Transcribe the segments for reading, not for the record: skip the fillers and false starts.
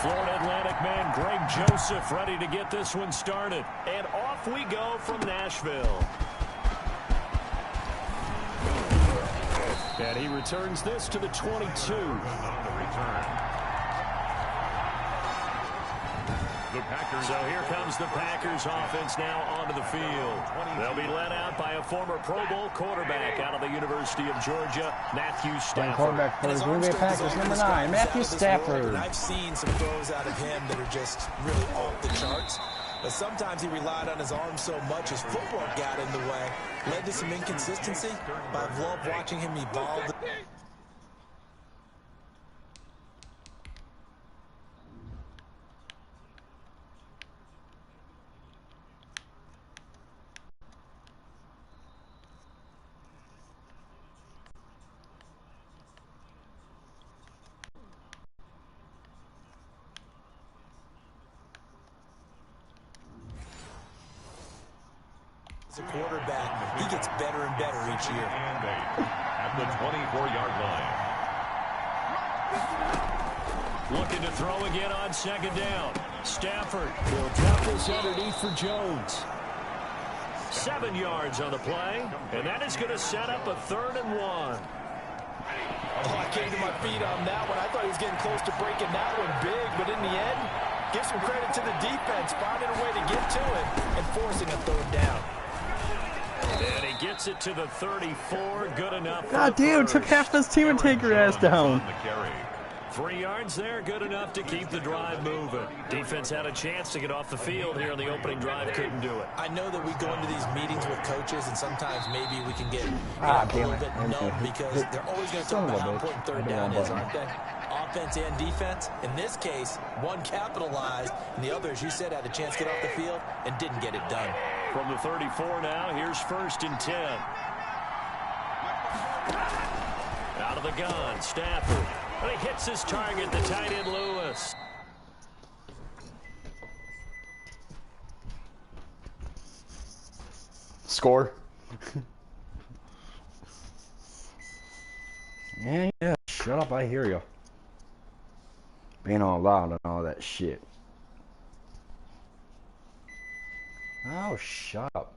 Florida Atlantic man Greg Joseph ready to get this one started. And off we go from Nashville. And he returns this to the 22. On the return. So here comes the Packers offense now onto the field. They'll be led out by a former Pro Bowl quarterback out of the University of Georgia, Matthew Stafford. Quarterback for the Green Bay Packers, number 9, Matthew Stafford. I've seen some throws out of him that are just really off the charts. But sometimes he relied on his arm so much his footwork got in the way. Led to some inconsistency, but I've loved watching him evolve. As a quarterback, he gets better and better each year. At the 24-yard line. Looking to throw again on second down. Stafford will drop this underneath for Jones. 7 yards on the play, and that is going to set up a 3rd and 1. Oh, I came to my feet on that one. I thought he was getting close to breaking that one big, but in the end, give some credit to the defense, finding a way to get to it and forcing a 3rd down. And he gets it to the 34. Good enough. God damn, it took half this team to take your ass down. 3 yards there, good enough to keep the drive moving. Defense had a chance to get off the field here on the opening drive, couldn't do it. I know that we go into these meetings with coaches, and sometimes maybe we can get a little bit numb because they're always going to talk about how important 3rd down is, aren't they? Offense and defense. In this case, one capitalized, and the other, as you said, had a chance to get off the field and didn't get it done. From the 34 now, here's 1st and 10. Out of the gun, Stafford. But he hits his target, the tight end Lewis. Score. Yeah, shut up, I hear you. Being all loud and all that shit. Oh, shut up.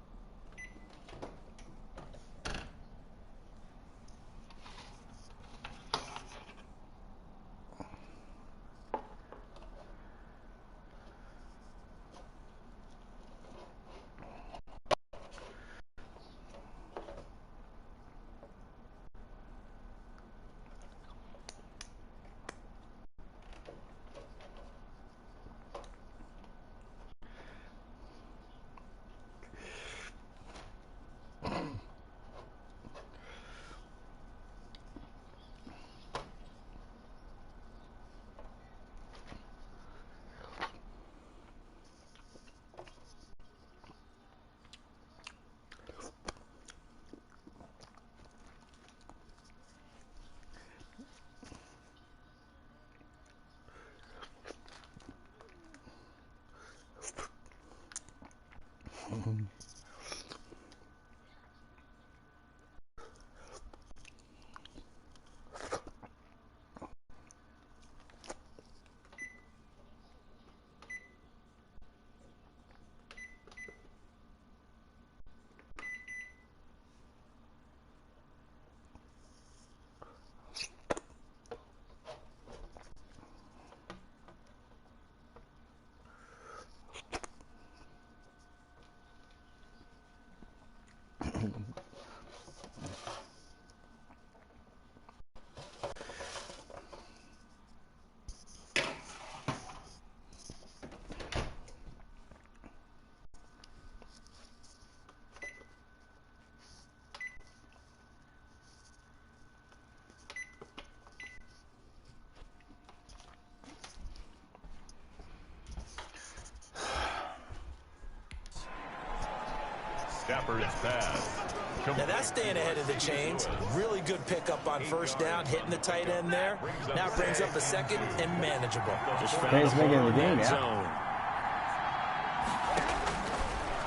Stafford's pass. Now that's staying ahead of the chains. Really good pickup on 1st down, hitting the tight end there. Now brings up a 2nd and manageable. Just He's making the game, zone.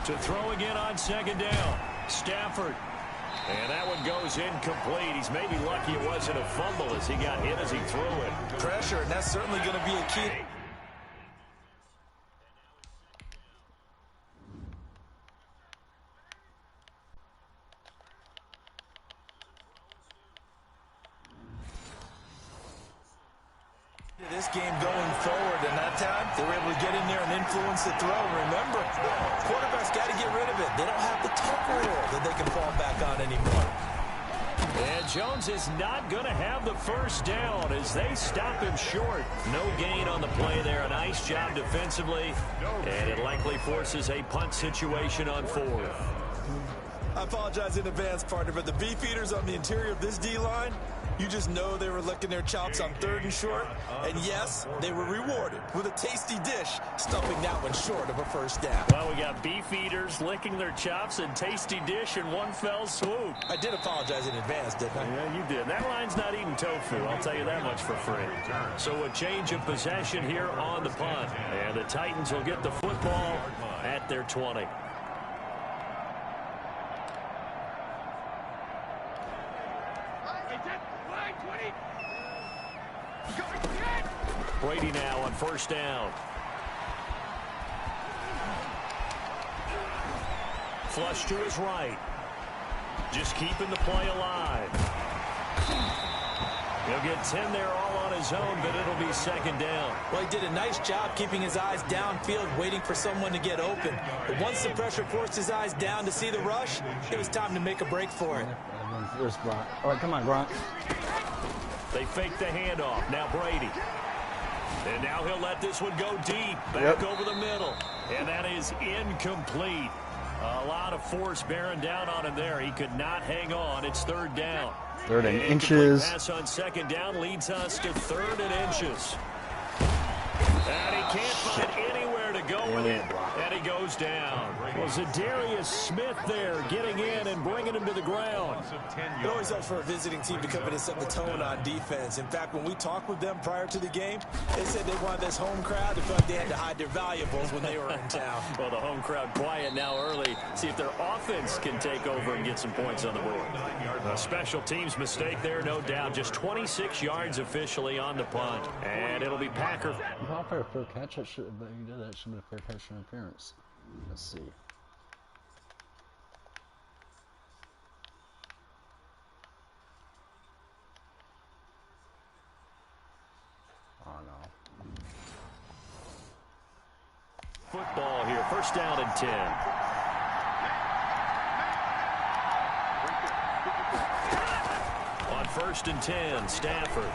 To throw again on 2nd down. Stafford. And that one goes incomplete. He's maybe lucky it wasn't a fumble as he got hit as he threw it. Pressure, and that's certainly going to be a key. This game going forward, and that time they were able to get in there and influence the throw. Remember, quarterbacks got to get rid of it. They don't have the tuck rule that they can fall back on anymore. And Jones is not going to have the first down as they stop him short. No gain on the play there. A nice job defensively, and it likely forces a punt situation on fourth. I apologize in advance, partner, but the beefeaters on the interior of this D-line, you just know they were licking their chops on 3rd and short. And yes, they were rewarded with a tasty dish, stuffing that one short of a first down. Well, we got beef eaters licking their chops and tasty dish in one fell swoop. I did apologize in advance, didn't I? Yeah, you did. That line's not eating tofu, I'll tell you that much for free. So a change of possession here on the punt. And the Titans will get the football at their 20. Brady now on first down. Flush to his right. Just keeping the play alive. He'll get 10 there all on his own, but it'll be second down. Well, he did a nice job keeping his eyes downfield, waiting for someone to get open. But once the pressure forced his eyes down to see the rush, it was time to make a break for it. Where's Gronk? All right, come on, Gronk. They fake the handoff. Now Brady. And now he'll let this one go deep. Back over the middle. And that is incomplete. A lot of force bearing down on him there. He could not hang on. It's 3rd down. 3rd and inches. Pass on 2nd down leads us to 3rd and inches. And he can't find anywhere to go with it. And he goes down. Well, Zadarius Smith there getting in and bringing him to the ground. It always helps for a visiting team to come in and set the tone on defense. In fact, when we talked with them prior to the game, they said they wanted this home crowd to feel like they had to hide their valuables when they were in town. Well, the home crowd quiet now early. See if their offense can take over and get some points on the board. A special teams mistake there, no doubt. Just 26 yards officially on the punt. And it'll be Packer. Not fair catch. That should have been a fair catch interference. Let's see. Oh no. Football here. First down and 10. On 1st and 10, Stafford.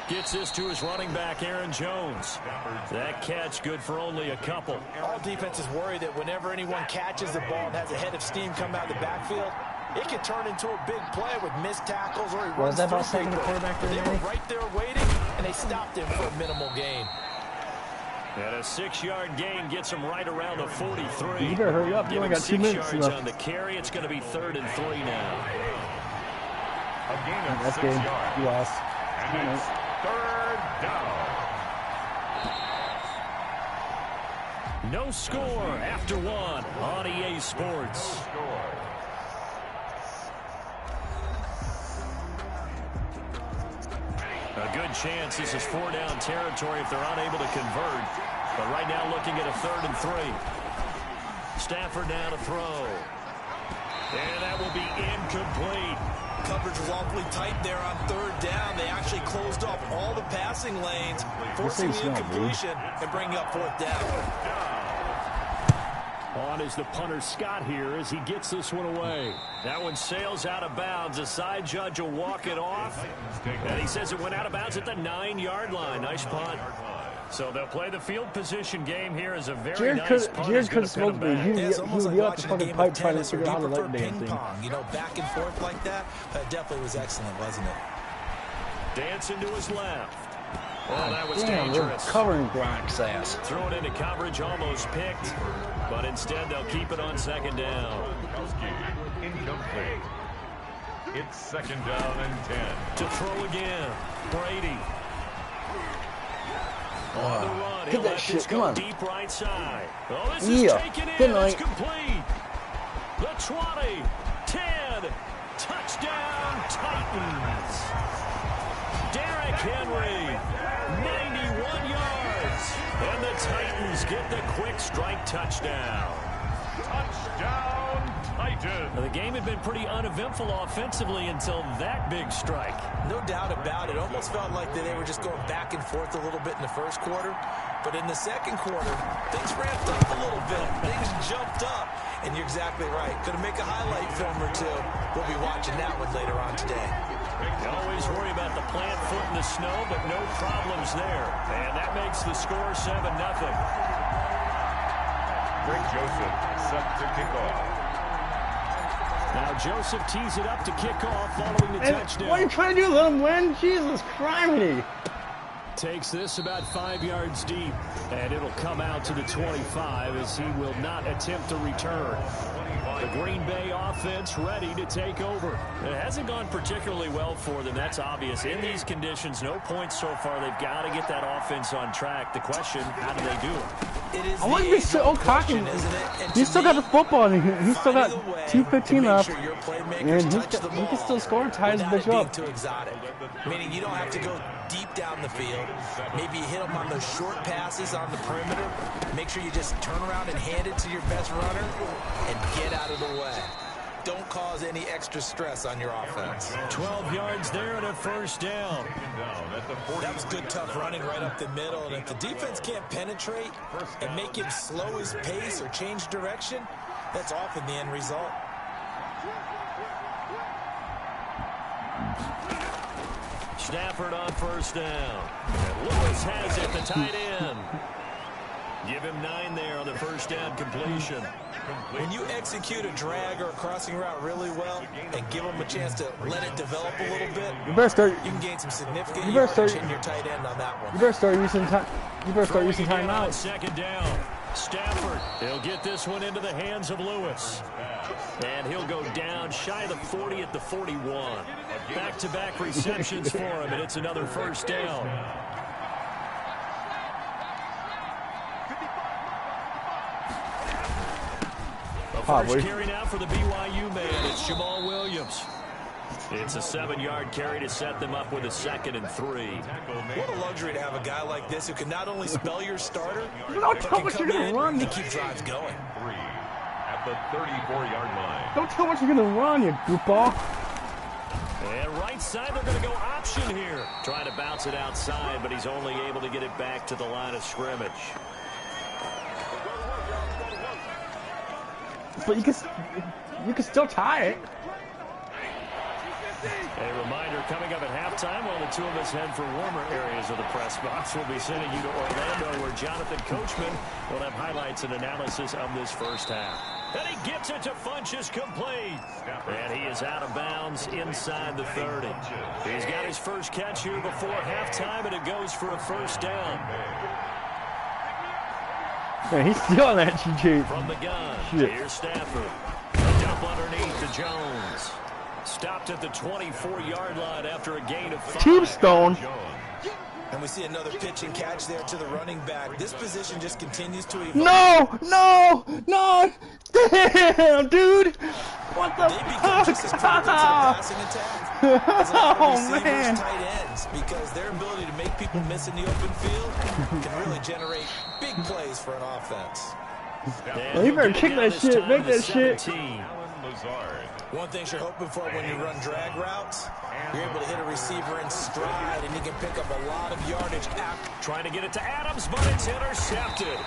Gets this to his running back, Aaron Jones. That catch good for only a couple. All defenses worry that whenever anyone catches the ball and has a head of steam come out of the backfield, it can turn into a big play with missed tackles or he runs that about through second people. quarterback there, They were right there waiting, and they stopped him for a minimal gain. And a 6-yard gain gets him right around the 43. You better hurry up. You only got 2 minutes 6 yards left. on the carry. It's going to be 3rd and 3 now. A gain of That's 6 good. yards. You lost. And it's 3rd down. No score after 1 on EA Sports. A good chance this is 4-down territory if they're unable to convert. But right now looking at a 3rd and 3. Stafford now to throw. And that will be incomplete. Coverage was awfully tight there on 3rd down. They actually closed off all the passing lanes, forcing the incompletion and bringing up 4th down. On is the punter Scott here as he gets this one away. That one sails out of bounds. The side judge will walk it off. And he says it went out of bounds at the 9-yard line. Nice punt. So they'll play the field position game here as a very nice punt. Jared could smoke me. It's almost like Up the watching a fucking game pipe of trying to tennis or figure out how to deeper let the damn ping thing. pong. You know, back and forth like that. That definitely was excellent, wasn't it? Dancing to his left. Well, that was Damn, dangerous. we're covering Gronk's ass. Throw it into coverage, almost picked. But instead, they'll keep it on 2nd down. Incomplete. It's 2nd down and 10. To throw again. Brady. On the run. Get He'll that let shit, this come go on. deep right side. Oh, this is taken in. Good night. It's complete. The 20. 10. Touchdown, Titans. Derrick Henry. 91 yards. And the Titans get the quick strike touchdown. Touchdown, Titans. The game had been pretty uneventful offensively until that big strike. No doubt about it. Almost felt like they were just going back and forth a little bit in the first quarter. But in the second quarter, things ramped up a little bit. Things jumped up. And you're exactly right. Going to make a highlight film or two. We'll be watching that one later on today. You always worry about the plant foot in the snow, but no problems there. And that makes the score 7-0. Greg Joseph set to kick off. Now Joseph tees it up to kick off following the touchdown. What are you trying to do? Let him win? Jesus criminy. Takes this about 5 yards deep, and it'll come out to the 25 as he will not attempt to return. The Green Bay offense ready to take over. It hasn't gone particularly well for them. That's obvious. In these conditions, no points so far. They've got to get that offense on track. The question, how do they do it? It is I want to be so cocky. He's still got the football, and he's still got 2:15 left, and he can still score and tie his bitch up. Too exotic, meaning you don't have to go deep down the field. Maybe you hit them on those short passes on the perimeter. Make sure you just turn around and hand it to your best runner and get out of the way. Don't cause any extra stress on your offense. 12 yards there and a first down. That was good, tough running right up the middle. And if the defense can't penetrate and make him slow his pace or change direction, that's often the end result. Stafford on first down. And Lewis has it, the tight end. Give him 9 there on the first down completion. When you execute a drag or a crossing route really well and give them a chance to let it develop a little bit, you can gain some significant yardage in your tight end on that one. You better start using time. You better start using timeouts. Second down. Stafford, he'll get this one into the hands of Lewis. And he'll go down shy of the 40 at the 41. Back-to-back receptions for him, and it's another first down. First carry now for the BYU man. It's Jamal Williams. It's a 7-yard carry to set them up with a 2nd and 3. What a luxury to have a guy like this who can not only spell your starter, don't tell what you're going to run. And keep drives going. 3 at the 34-yard line. Don't tell what you're going to run, you goofball. And right side, they're going to go option here. Trying to bounce it outside, but he's only able to get it back to the line of scrimmage. But you can still tie it. A reminder coming up at halftime while the two of us head for warmer areas of the press box. We'll be sending you to Orlando where Jonathan Coachman will have highlights and analysis of this first half. And he gets it to Funchess complete. And he is out of bounds inside the 30. He's got his first catch here before halftime, and it goes for a first down. Man, he's still on that GG. From the gun, here's Stafford. A dump underneath to Jones. Stopped at the 24-yard line after a gain of 5. Tombstone. And we see another pitch and catch there to the running back. This position just continues to evolve. No! Damn, dude! What the fuck? Just as critical to the passing attack as a lot of receivers, man. tight ends, because their ability to make people miss in the open field can really generate big plays for an offense. Well, you better kick that shit, make that shit. One thing you're hoping for when you run drag routes, you're able to hit a receiver in stride, and he can pick up a lot of yardage after. Trying to get it to Adams, but it's intercepted.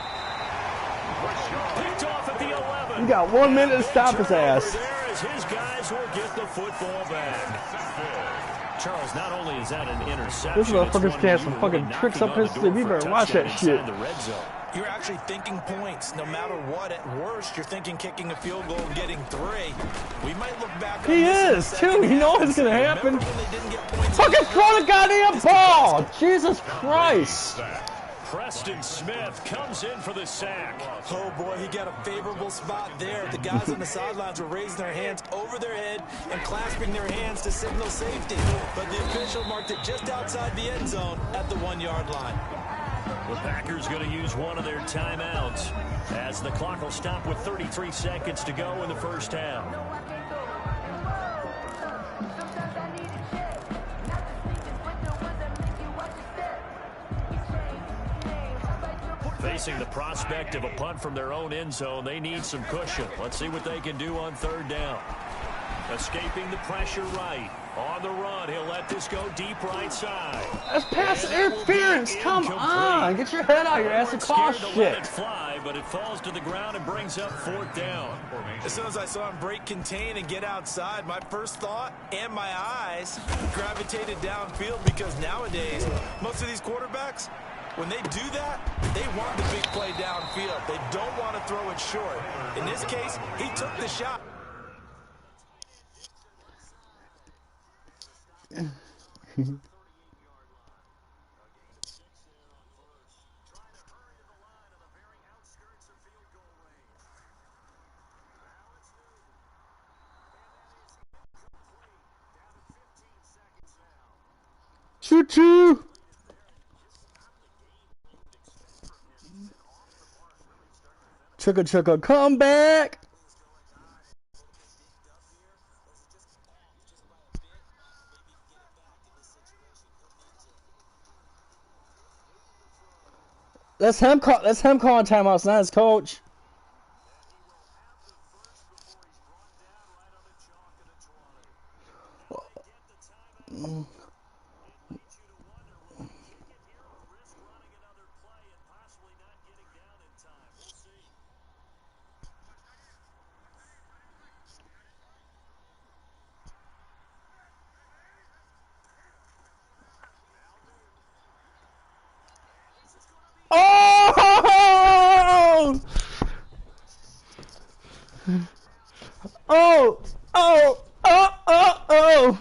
Picked off at the 11. You got 1 minute to stop his ass. There as his guys will get the football back. Charles, not only is that an interception, this motherfucker's got some fucking tricks up his sleeve. You better watch that shit. You're actually thinking points. No matter what, at worst, you're thinking kicking a field goal and getting 3. We might look back on He this is, too. You know it's going to happen. Fucking throw the goddamn ball! Jesus Christ! Preston Smith comes in for the sack. Oh, boy, he got a favorable spot there. The guys on the sidelines were raising their hands over their head and clasping their hands to signal safety. But the official marked it just outside the end zone at the 1-yard line. The Packers going to use one of their timeouts as the clock will stop with 33 seconds to go in the first half. Facing the prospect of a punt from their own end zone, they need some cushion. Let's see what they can do on third down. Escaping the pressure right. On the run, he'll let this go deep right side. That's pass interference. Come on. Get your head out of your ass and call shit. Let it fly, but it falls to the ground and brings up fourth down. As soon as I saw him break contain and get outside, my first thought and my eyes gravitated downfield, because nowadays, most of these quarterbacks, when they do that, they want the big play downfield. They don't want to throw it short. In this case, he took the shot. Choo-choo! Chugga-chugga, come back! That's him calling timeouts, not his coach. Oh! Oh! Oh! Oh! Oh! Oh!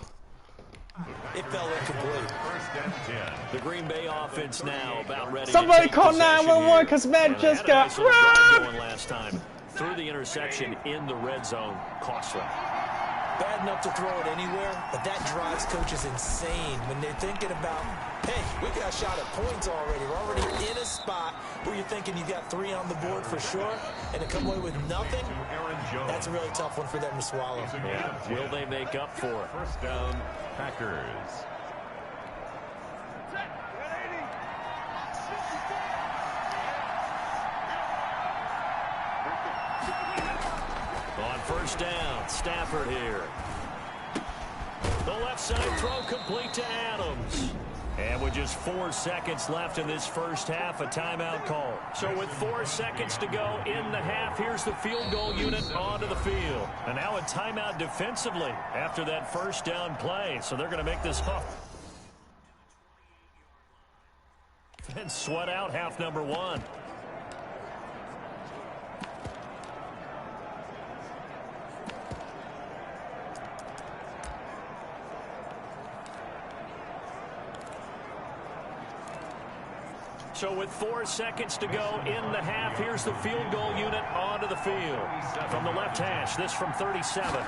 It fell incomplete. First and 10. The Green Bay offense now about ready. Somebody to call take possession 911 because Matt just got robbed. Last time through the interception in the red zone, costly. Bad enough to throw it anywhere, but that drives coaches insane when they're thinking about, hey, we got a shot at points already. We're already in a spot where you're thinking you got 3 on the board for sure, and to come away with nothing, that's a really tough one for them to swallow. Yeah. Will they make up for it? First down, Packers. On first down, Stafford here. The left side throw complete to Adams. And with just 4 seconds left in this first half, a timeout call. So with 4 seconds to go in the half, here's the field goal unit onto the field. And now a timeout defensively after that first down play. So they're going to make this off. And sweat out half number 1. So with 4 seconds to go in the half, here's the field goal unit onto the field. From the left hash, this from 37.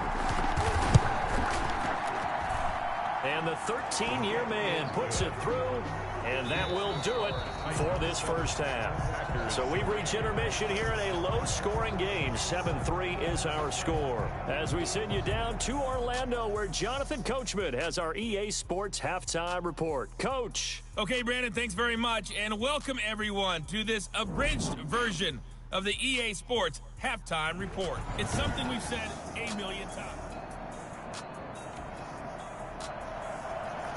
And the 13-year man puts it through, and that will do it for this first half. So we've reached intermission here in a low-scoring game. 7-3 is our score. As we send you down to Orlando, where Jonathan Coachman has our EA Sports Halftime Report. Coach. Okay, Brandon, thanks very much, and welcome everyone to this abridged version of the EA Sports Halftime Report. It's something we've said a million times.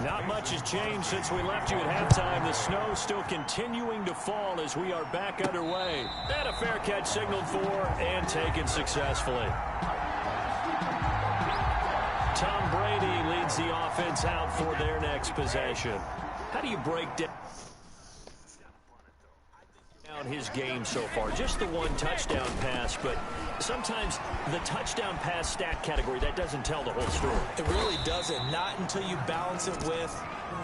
Not much has changed since we left you at halftime. The snow still continuing to fall as we are back underway. And a fair catch signaled for and taken successfully. Tom Brady leads the offense out for their next possession. How do you break down his game so far? Just the 1 touchdown pass, but sometimes the touchdown pass stat category, that doesn't tell the whole story. It really doesn't, not until you balance it with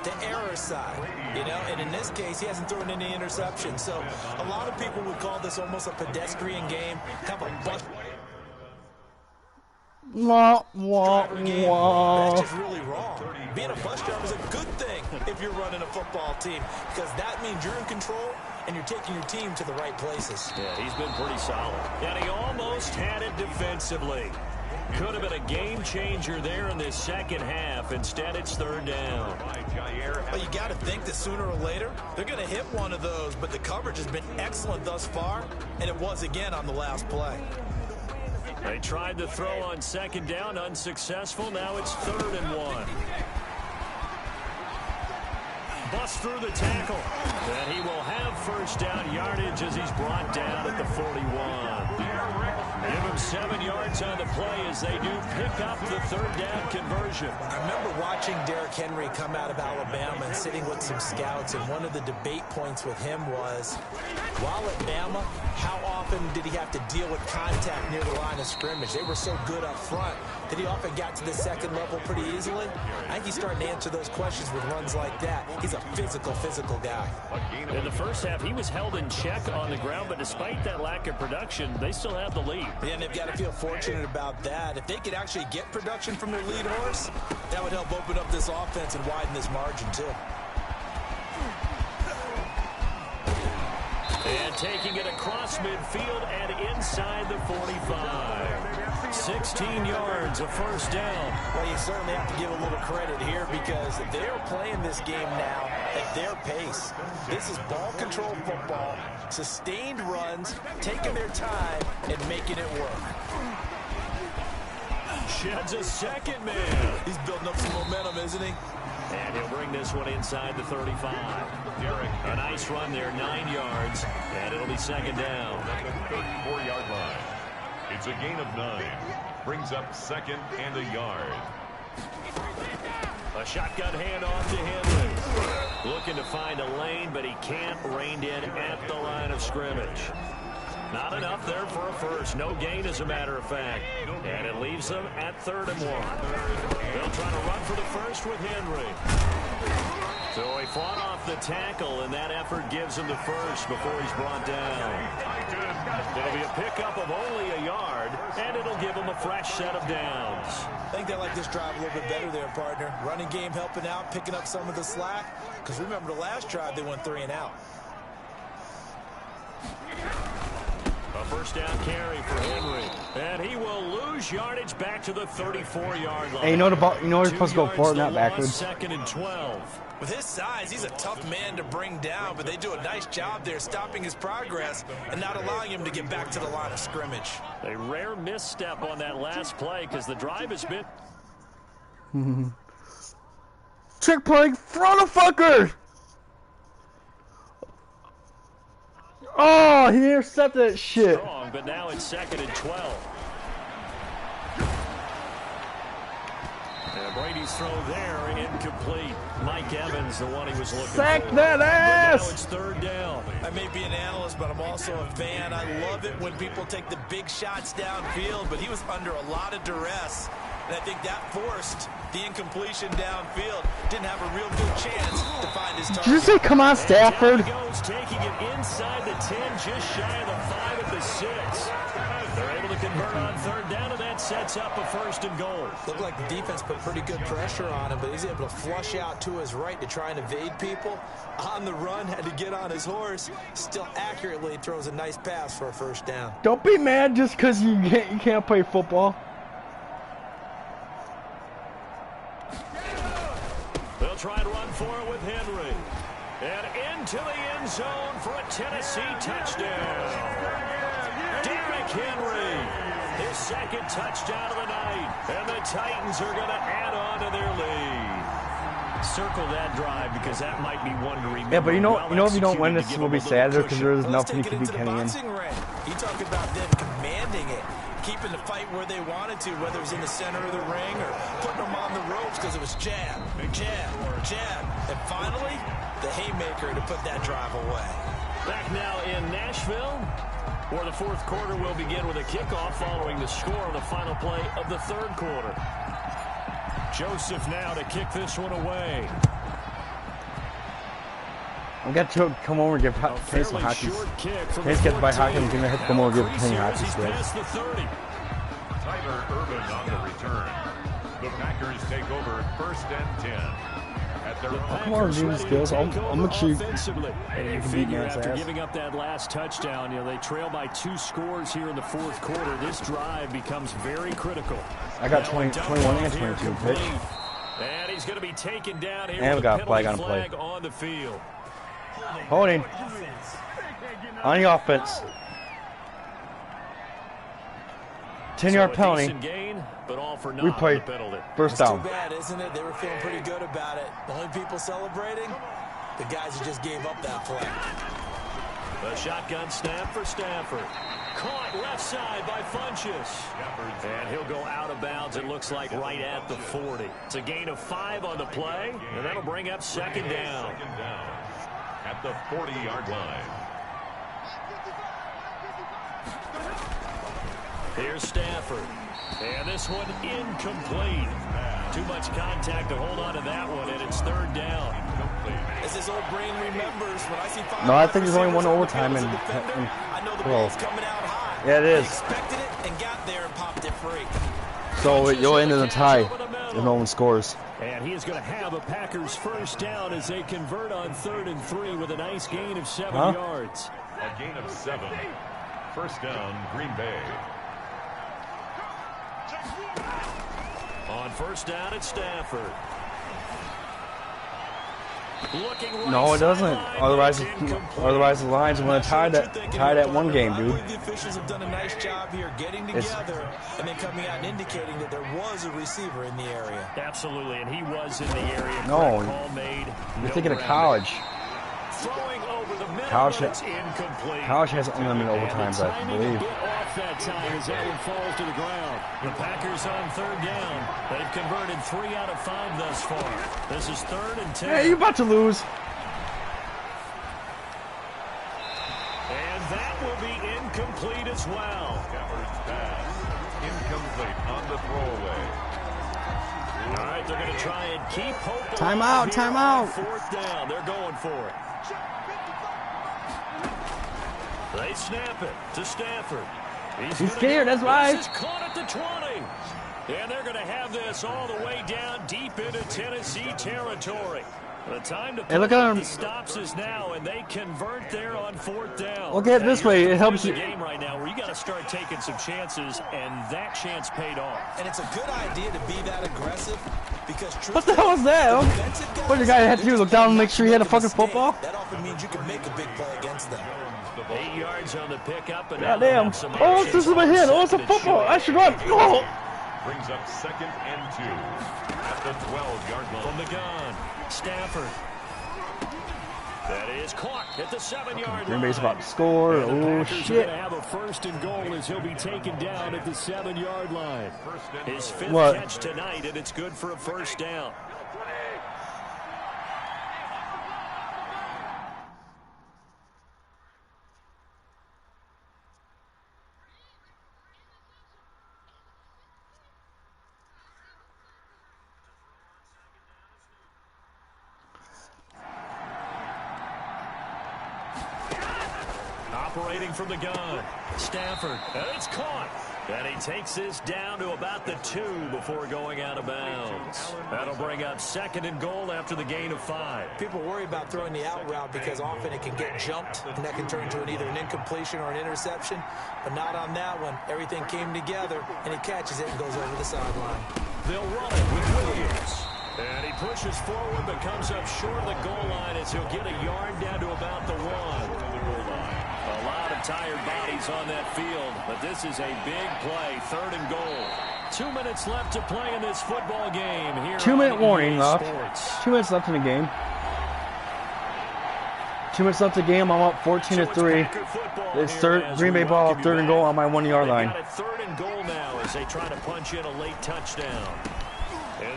the error side, you know, and in this case, he hasn't thrown any interceptions. So a lot of people would call this almost a pedestrian game, kind of a bust. Wah, wah, wah. That's just really wrong. Being a bus driver is a good thing if you're running a football team, because that means you're in control and you're taking your team to the right places. Yeah, he's been pretty solid. And he almost had it defensively. Could have been a game changer there in this second half. Instead, it's third down. Well, you got to think that sooner or later they're going to hit one of those, but the coverage has been excellent thus far, and it was again on the last play. They tried to throw on second down, unsuccessful. Now it's 3rd and 1. Bust through the tackle. And he will have first down yardage as he's brought down at the 41. Give him 7 yards on the play as they do pick up the third down conversion. I remember watching Derrick Henry come out of Alabama and sitting with some scouts, and one of the debate points with him was, while at Bama, how often did he have to deal with contact near the line of scrimmage? They were so good up front that he often got to the second level pretty easily. I think he's starting to answer those questions with runs like that. He's a physical guy. In the first half, he was held in check on the ground, but despite that lack of production, they still have the lead. Yeah, and they've got to feel fortunate about that. If they could actually get production from their lead horse, that would help open up this offense and widen this margin, too. And taking it across midfield and inside the 45. 16 yards, a first down. Well, you certainly have to give a little credit here because they're playing this game now at their pace. This is ball control football, sustained runs, taking their time, and making it work. Sheds a second man. He's building up some momentum, isn't he? And he'll bring this one inside the 35. A nice run there, 9 yards, and it'll be second down. At the 34-yard line. It's a gain of 9. Brings up 2nd and a yard. A shotgun handoff to Henry. Looking to find a lane, but he can't. Reined in at the line of scrimmage. Not enough there for a first. No gain, as a matter of fact. And it leaves them at 3rd and 1. They'll try to run for the first with Henry. So he fought off the tackle, and that effort gives him the first before he's brought down. It'll be a pickup of only a yard, and it'll give him a fresh set of downs. I think they like this drive a little bit better there, partner. Running game helping out, picking up some of the slack. Because remember the last drive, they went 3 and out. A first down carry for Henry, and he will lose yardage back to the 34-yard line. Hey, you know you're supposed to go forward, not backwards. 2nd and 12. With his size, he's a tough man to bring down, but they do a nice job there stopping his progress and not allowing him to get back to the line of scrimmage. A rare misstep on that last play because the drive has been... Trick play, throw the fucker! Oh, he intercepted that shit. Strong, but now it's 2nd and 12. And Brady's throw there, incomplete. Mike Evans, the one he was looking Sack for. that ass! But now it's 3rd down. I may be an analyst, but I'm also a fan. I love it when people take the big shots downfield, but he was under a lot of duress. And I think that forced the incompletion downfield. Didn't have a real good chance to find his target. Did you say come on, Stafford? And down he goes, taking it inside the 10, just shy of the 5 at the 6. They're able to convert on 3rd down, and that sets up a 1st and goal. Looked like the defense put pretty good pressure on him, but he's able to flush out to his right to try and evade people. On the run, had to get on his horse. Still accurately throws a nice pass for a 1st down. Don't be mad just because you can't play football. They'll try and run for it with Henry. And into the end zone for a Tennessee touchdown. Derrick Henry, his 2nd touchdown of the night. And the Titans are going to add on to their lead. Circle that drive because that might be one to remember. Yeah, but you know if you don't win this, will be sadder because there is nothing you can beat Kenny in. You talk about them commanding it, keeping the fight where they wanted to, whether it was in the center of the ring or putting them on the ropes because it was jab, jab, jab. And finally, the haymaker to put that drive away. Back now in Nashville, where the 4th quarter will begin with a kickoff following the score on the final play of the 3rd quarter. Joseph now to kick this one away. I got to come over and give Kenny some hockey. Kenny's got to buy hockey and gonna have to come over and give Kenny hockey skills. Tyler Urban on the return. The Packers take over 1st and 10 at Come on, dude, skills. I'm gonna shoot. And you figure after giving up that last touchdown, you know, they trail by 2 scores here in the 4th quarter. This drive becomes very critical. I got 21 and 22 pitch. And he's going to be taken down here. And we got a flag on the field. Holding. On the offense. 10-yard penalty. Gain, but all for we played first down. Too bad, isn't it? They were feeling pretty good about it. The only people celebrating, the guys who just gave up that play. The shotgun snap for Stafford. Caught left side by Funchess. And he'll go out of bounds, it looks like, right at the 40. It's a gain of 5 on the play, and that'll bring up second down. At the 40-yard line. Here's Stafford. And this one incomplete. Too much contact to hold on to that one, and it's 3rd down. As his old brain remembers, when I see 5 no, I think there's only one overtime in I know the ball's coming out high. Yeah, it is. Expected it and got there and popped it free. So you'll end in a tie if no one scores. And he is going to have a Packers first down as they convert on 3rd and 3 with a nice gain of 7 yards. A gain of 7. First down, Green Bay. On first down, it's Stafford. No, it doesn't. Otherwise the Lions want to tie that one game, dude. The officials have done a nice job here getting together and then coming out and indicating that there was a receiver in the area. Absolutely, and he was in the area. No, you're thinking of college. Throwing over the middle, College has unlimited overtimes, I believe. Off that time as that one falls to the ground. The Packers on 3rd down. They've converted 3 out of 5 thus far. This is 3rd and 10. Hey, you about to lose. And that will be incomplete as well. Stafford's pass. Incomplete on the throwaway. All right, they're going to try and keep hope. Timeout, timeout. 4th down, they're going for it. They snap it to Stafford. He's scared, that's why. This is caught at the 20. And they're going to have this all the way down deep into Tennessee territory. The time to look at him. The stops is now, and they convert there on 4th down. Look at it this way. It helps you. Game right now where you got to start taking some chances, and that chance paid off. And it's a good idea to be that aggressive because what the hell was that? What the guy had to do? Look down and make sure he had a fucking football? That often means you can make a big play against them. 8 yards on the pickup. Goddamn. Oh, this is my hand. Oh, it's a football. I should run. Oh. Brings up 2nd and 2 at the 12-yard line. From the gun, Stafford. That is caught at the 7-yard line. Green Bay's about to score. Oh, shit. Have a 1st and goal as he'll be taken down at the 7-yard line. His 5th catch tonight, and it's good for a first down. Operating from the gun, Stafford, and it's caught. And he takes this down to about the 2 before going out of bounds. That'll bring up 2nd and goal after the gain of 5. People worry about throwing the out route because often it can get jumped, and that can turn into either an incompletion or an interception. But not on that one. Everything came together, and he catches it and goes over the sideline. They'll run it with Williams. And he pushes forward but comes up short of the goal line as he'll get a yard down to about the 1. A lot of tired bodies on that field, but this is a big play, 3rd and goal. 2 minutes left to play in this football game here. 2-minute warning left. Sports. 2 minutes left in the game. 2 minutes left in the game. I'm up 14-3. It's Green Bay ball, 3rd and goal on my 1-yard line. Got it 3rd and goal now as they try to punch in a late touchdown.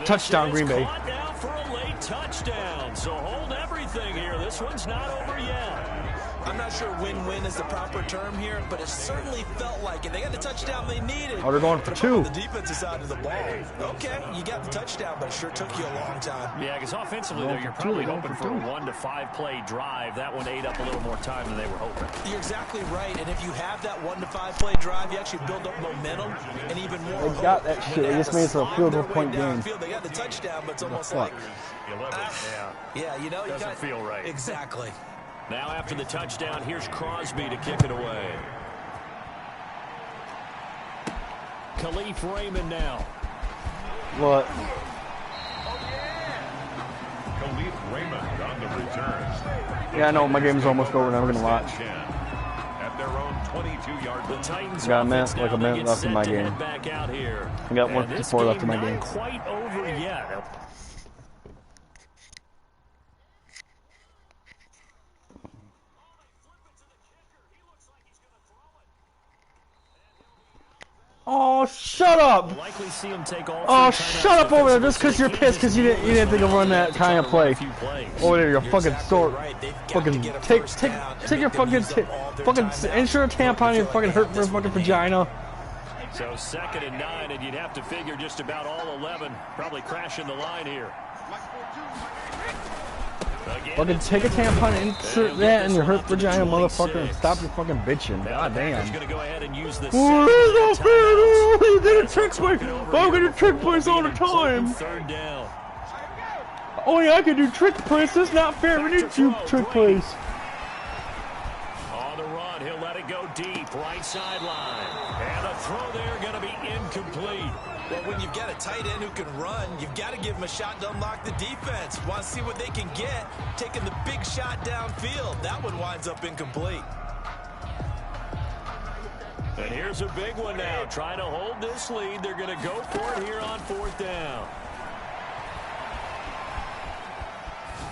Touchdown, Green Bay. Caught now for a late touchdown. So hold everything here. This one's not over yet. I'm not sure win-win is the proper term here, but it certainly felt like it. They got the touchdown they needed. Oh, they're going for 2. The defensive side of the ball. Okay, you got the touchdown, but it sure took you a long time. Yeah, because offensively, though, you're probably hoping for a 1 to 5 play drive. That one ate up a little more time than they were hoping. You're exactly right, and if you have that 1 to 5 play drive, you actually build up momentum and even more. They got that shit. They just made it a field goal point game. They got the touchdown, but it's almost like Yeah, you know, doesn't feel right. Exactly. Now after the touchdown, here's Crosby to kick it away. Khalif Raymond now. What? Khalif Raymond on the return. Yeah, I know. My game's almost over and I'm going to watch. At their own 22-yard line. The Titans Got a minute, like a minute left in my game. Back out here. I got 1:54 left in my game. Not quite over yet. Oh, shut up! Oh, shut up over there just because you're pissed because you didn't think of running that kind of play. Over there, you're fucking sore. Fucking take your fucking insure a tampon on your fucking hurt for fucking vagina. So 2nd and 9, and you'd have to figure just about all 11 probably crashing the line here. Fucking take a tampon and insert that in your hurt vagina, motherfucker, and stop your fucking bitching. God damn. You did a trick play. I'm gonna trick plays all the time. Oh yeah, I can do trick plays. That's not fair. We need two trick plays. On the run, he'll let it go deep, right sideline. And a throw there going to be incomplete. Well, when you've got a tight end who can run, you've got to give him a shot to unlock the defense. Want to see what they can get, taking the big shot downfield. That one winds up incomplete. And here's a big one now. Trying to hold this lead. They're going to go for it here on 4th down.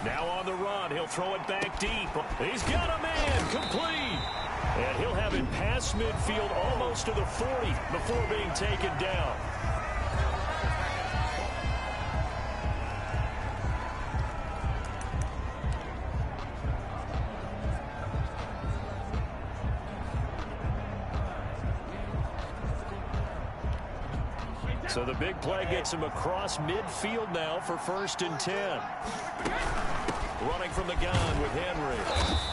Now on the run. He'll throw it back deep. He's got a man. Complete. And he'll have it past midfield almost to the 40 before being taken down. So the big play gets him across midfield now for 1st and 10. Running from the gun with Henry.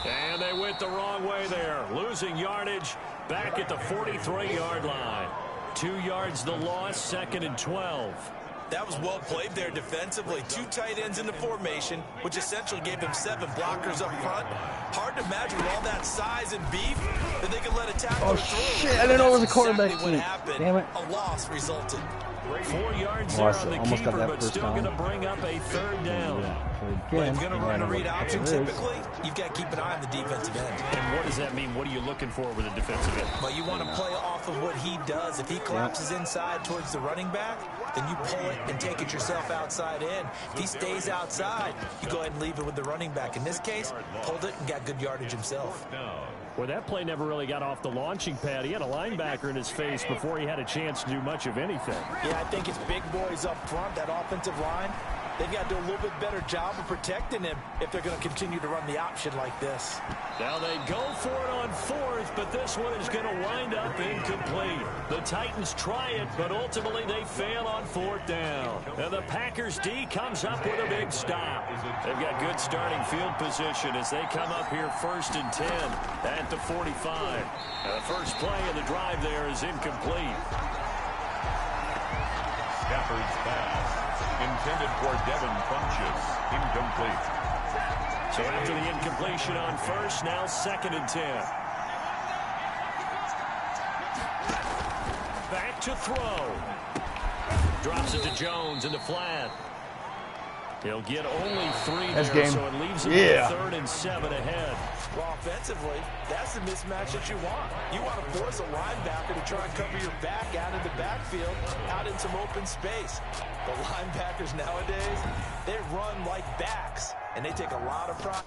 And they went the wrong way there. Losing yardage back at the 43-yard line. 2 yards the loss, 2nd and 12. That was well played there defensively. 2 tight ends in the formation, which essentially gave them 7 blockers up front. Hard to imagine with all that size and beef that they could let a tackler through. Oh shit, I didn't know it was a quarterback. Damn it. A loss resulted. 4 yards there on the keeper, but still going to bring up a 3rd down. Well, if you're going to run a read option, typically, you've got to keep an eye on the defensive end. And what does that mean? What are you looking for with a defensive end? Well, you want to play off of what he does. If he collapses inside towards the running back, then you pull it and take it yourself outside in. If he stays outside, you go ahead and leave it with the running back. In this case, pulled it and got good yardage himself. Well, that play never really got off the launching pad. He had a linebacker in his face before he had a chance to do much of anything. Yeah, I think it's big boys up front, that offensive line. They've got to do a little bit better job of protecting him if they're going to continue to run the option like this. Now they go for it on 4th, but this one is going to wind up incomplete. The Titans try it, but ultimately they fail on 4th down. And the Packers D comes up with a big stop. They've got good starting field position as they come up here 1st and 10 at the 45. The first play of the drive there is incomplete. Stafford's pass, intended for Devin Funchess, incomplete. So after the incompletion on 1st, now 2nd and 10. Back to throw. Drops it to Jones in the flat. He'll get only 3 there, so it leaves him with 3rd and 7 ahead. Well, offensively, that's the mismatch that you want. You want to force a linebacker to try and cover your back out in the backfield, out in some open space. The linebackers nowadays, they run like backs, and they take a lot of pride.